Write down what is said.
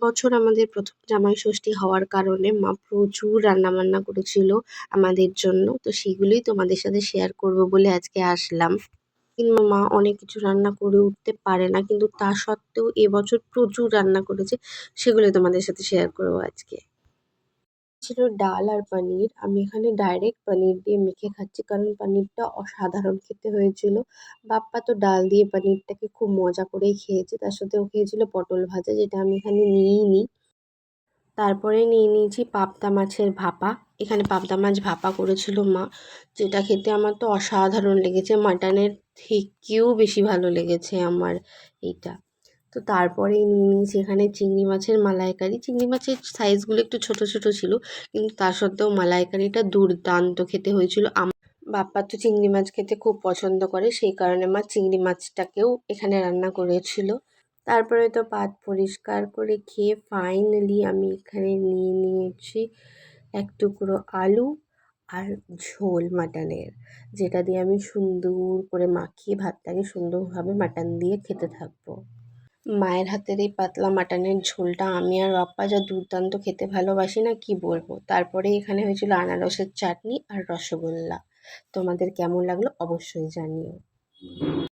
বছর আমাদের প্রথম জামাই ষষ্ঠী হওয়ার কারণে মা প্রচুর রান্নাবান্না করেছিল আমাদের জন্য। তো সেগুলোই তোমাদের সাথে শেয়ার করব বলে আজকে আসলাম। কিন্তু মা অনেক কিছু রান্না করে উঠতে পারে না, কিন্তু তা সত্ত্বেও এবছর প্রচুর রান্না করেছে, সেগুলোই তোমাদের সাথে শেয়ার করব আজকে। ছিল ডাল আর পনির। আমি এখানে ডাইরেক্ট পনির দিয়ে মেখে খাচ্ছি, কারণ পনিরটা অসাধারণ খেতে হয়েছিল। বাপ্পা তো ডাল দিয়ে পনিরটাকে খুব মজা করেই খেয়েছে, তার সাথেও খেয়েছিল পটল ভাজা, যেটা আমি এখানে নিয়েই নিই। তারপরে নিয়ে নিয়েছি পাবদা মাছের ভাপা। এখানে পাবদা মাছ ভাপা করেছিল মা, যেটা খেতে আমার তো অসাধারণ লেগেছে, মাটনের থেকেও বেশি ভালো লেগেছে আমার এইটা। তো তারপরেই নিয়ে নিয়েছি এখানে চিংড়ি মাছের মালাইকারি। চিংড়ি মাছের সাইজগুলো একটু ছোট ছোট ছিল, কিন্তু তা সত্ত্বেও মালাইকারিটা দুর্দান্ত খেতে হয়েছিল। বাপ্পা তো চিংড়ি মাছ খেতে খুব পছন্দ করে, সেই কারণে মা চিংড়ি মাছটাকেও এখানে রান্না করেছিল। তারপরে তো পাত পরিষ্কার করে খেয়ে ফাইনালি আমি এখানে নিয়ে নিয়েছি এক টুকরো আলু আর ঝোল মাটনের, যেটা দিয়ে আমি সুন্দর করে মাখিয়ে ভাতটাকে সুন্দরভাবে মাটন দিয়ে খেতে থাকবো। মায়ের হাতের এই পাতলা মাটনের ঝোলটা আমি আর বাপ্পা যা দুর্দান্ত খেতে ভালোবাসি না, কি বলবো। তারপরে এখানে হয়েছিল আনারসের চাটনি আর রসগোল্লা। তোমাদের কেমন লাগলো অবশ্যই জানিও।